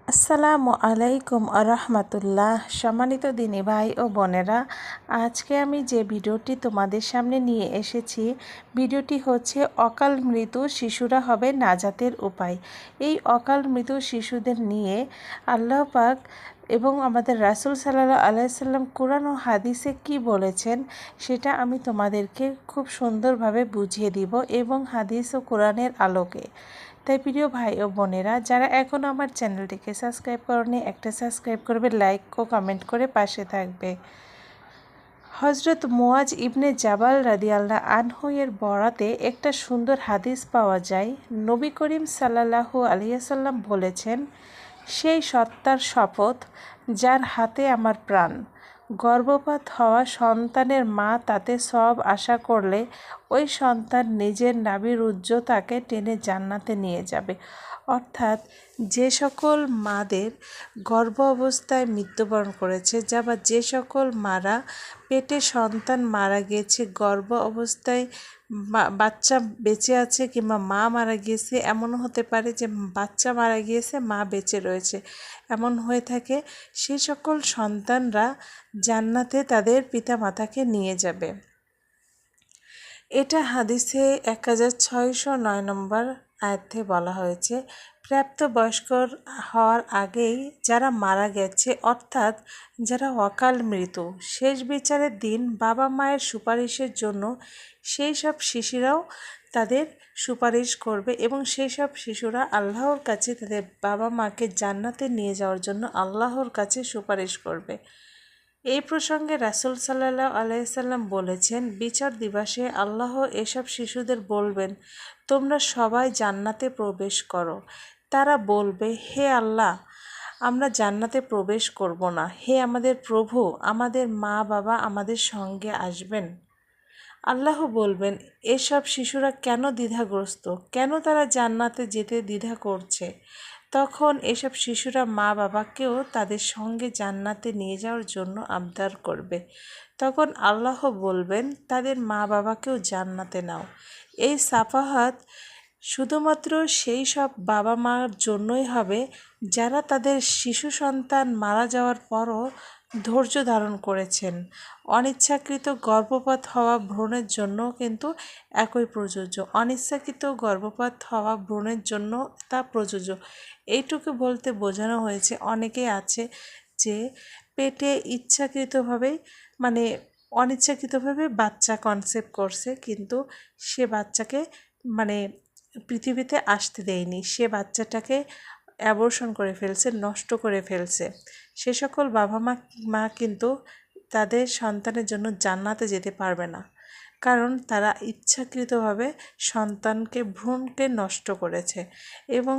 আসসালামু আলাইকুম আরহামাতুল্লাহ। সম্মানিত দিনী ভাই ও বোনেরা, আজকে আমি যে ভিডিওটি তোমাদের সামনে নিয়ে এসেছি, ভিডিওটি হচ্ছে অকাল মৃত্যু শিশুরা হবে নাজাতের উপায়। এই অকাল মৃত্যু শিশুদের নিয়ে আল্লাহ পাক এবং আমাদের রাসূল সাল্লাল্লাহু আলাইহি সাল্লাম কোরআন ও হাদিসে কি বলেছেন সেটা আমি তোমাদেরকে খুব সুন্দরভাবে বুঝিয়ে দিব এবং হাদিস ও কোরআনের আলোকে। তাই প্রিয় ভাই ও বোনেরা, যারা এখনও আমার চ্যানেলটিকে সাবস্ক্রাইব করনি, একটা সাবস্ক্রাইব করবে, লাইক ও কমেন্ট করে পাশে থাকবে। হজরত মুয়াজ ইবনে জাবাল রাদিয়াল্লাহু আনহু এর বরাতে একটা সুন্দর হাদিস পাওয়া যায়। নবী করিম সাল্লাল্লাহু আলাইহি সাল্লাম বলেছেন, সেই সত্তার শপথ যার হাতে আমার প্রাণ, গর্ভপাত হওয়া সন্তানের মা তাতে সওয়াব আশা করলে ওই সন্তান নিজের নাভির উচ্চতাকে টেনে জান্নাতে নিয়ে যাবে। অর্থাৎ যে সকল মাদের গর্ভ অবস্থায় মৃত্যুবরণ করেছে, বা যে সকল মারা পেটে সন্তান মারা গিয়েছে, গর্ভ অবস্থায় বাচ্চা বেঁচে আছে কিংবা মা মারা গিয়েছে, এমনও হতে পারে যে বাচ্চা মারা গিয়েছে মা বেঁচে রয়েছে, এমন হয়ে থাকে, সে সকল সন্তানরা জান্নাতে তাদের পিতামাতাকে নিয়ে যাবে। এটা হাদিসে 1609 নম্বর আয়াতে বলা হয়েছে। প্রাপ্তবয়স্ক হওয়ার আগেই যারা মারা গেছে, অর্থাৎ যারা অকাল মৃত্যু, শেষ বিচারের দিন বাবা মায়ের সুপারিশের জন্য সেই সব শিশুরাও তাদের সুপারিশ করবে এবং সেই সব শিশুরা আল্লাহর কাছে তাদের বাবা মাকে জান্নাতে নিয়ে যাওয়ার জন্য আল্লাহর কাছে সুপারিশ করবে। এই প্রসঙ্গে রাসূল সাল্লাল্লাহু আলাইহি সাল্লাম বলেছেন, বিচার দিবসে আল্লাহ এসব শিশুদের বলবেন, তোমরা সবাই জান্নাতে প্রবেশ করো। তারা বলবে, হে আল্লাহ, আমরা জান্নাতে প্রবেশ করব না। হে আমাদের প্রভু, আমাদের মা বাবা আমাদের সঙ্গে আসবেন। আল্লাহ বলবেন, এসব শিশুরা কেন দ্বিধাগ্রস্ত, কেন তারা জান্নাতে যেতে দ্বিধা করছে? তখন এসব শিশুরা মা বাবাকেও তাদের সঙ্গে জান্নাতে নিয়ে যাওয়ার জন্য আবদার করবে। তখন আল্লাহ বলবেন, তাদের মা বাবাকেও জান্নাতে নাও। এই সাফাহাত শুধুমাত্র সেই সব বাবা মার জন্যই হবে যারা তাদের শিশু সন্তান মারা যাওয়ার পরও ধৈর্য ধারণ করেছেন। অনিচ্ছাকৃত গর্ভপাত হওয়া ভ্রূণের জন্য কিন্তু একই প্রযোজ্য। অনিচ্ছাকৃত গর্ভপাত হওয়া ভ্রূণের জন্য তা প্রযোজ্য। এইটুকু বলতে বোঝানো হয়েছে, অনেকেই আছে যে পেটে ইচ্ছাকৃতভাবেই অনিচ্ছাকৃতভাবে বাচ্চা কনসেপ্ট করছে, কিন্তু সে বাচ্চাকে পৃথিবীতে আসতে দেয়নি, সে বাচ্চাটাকে অ্যাবর্শন করে ফেলছে, নষ্ট করে ফেলছে। সে সকল বাবা মা কিন্তু তাদের সন্তানের জন্য জান্নাতে যেতে পারবে না, কারণ তারা ইচ্ছাকৃতভাবে ভ্রূণকে নষ্ট করেছে। এবং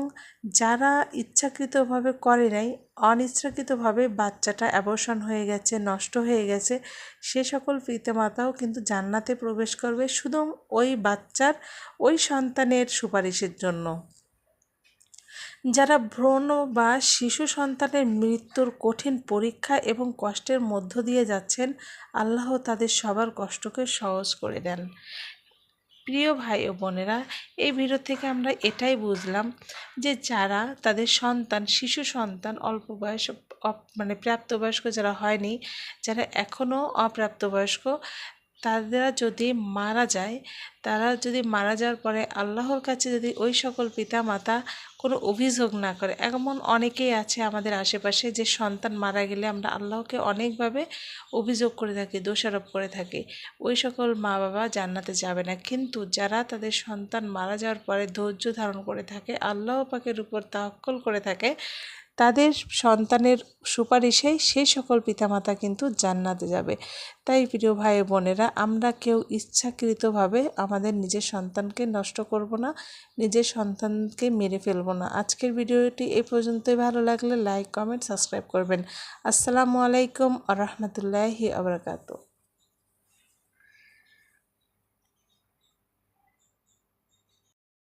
যারা ইচ্ছাকৃতভাবে করে নাই, অনিচ্ছাকৃতভাবে বাচ্চাটা অ্যাবর্শন হয়ে গেছে, নষ্ট হয়ে গেছে, সে সকল পিতামাতাও কিন্তু জান্নাতে প্রবেশ করবে শুধু ওই বাচ্চার, ওই সন্তানের সুপারিশের জন্য। যারা ভ্রূণ বা শিশু সন্তানের মৃত্যুর কঠিন পরীক্ষা এবং কষ্টের মধ্য দিয়ে যাচ্ছেন, আল্লাহ তাদের সবার কষ্টকে সহজ করে দেন। প্রিয় ভাই ও বোনেরা, এই ভিডিও থেকে আমরা এটাই বুঝলাম যে যারা তাদের শিশু সন্তান অল্প বয়স প্রাপ্তবয়স্ক যারা হয়নি, যারা এখনও অপ্রাপ্তবয়স্ক, তারা যদি মারা যাওয়ার পরে আল্লাহর কাছে যদি ওই সকল পিতামাতা কোনো অভিযোগ না করে, এমন অনেকেই আছে আমাদের আশেপাশে যে সন্তান মারা গেলে আমরা আল্লাহকে অনেকভাবে অভিযোগ করে থাকি, দোষারোপ করে থাকি, ওই সকল মা বাবা জান্নাতে যাবে না। কিন্তু যারা তাদের সন্তান মারা যাওয়ার পরে ধৈর্য ধারণ করে থাকে, আল্লাহ পাকের উপর তাওয়াক্কুল করে থাকে, তাদের সন্তানের সুপারিশেই সেই সকল পিতামাতা কিন্তু জান্নাতে যাবে। তাই প্রিয় ভাই বোনেরা, আমরা কেউ ইচ্ছাকৃতভাবে আমাদের নিজের সন্তানকে নষ্ট করব না, নিজের সন্তানকে মেরে ফেলব না। আজকের ভিডিওটি এই পর্যন্তই। ভালো লাগলে লাইক, কমেন্ট, সাবস্ক্রাইব করবেন। আসসালামু আলাইকুম আ রহমতুল্লাহি আবরাকাতুহু।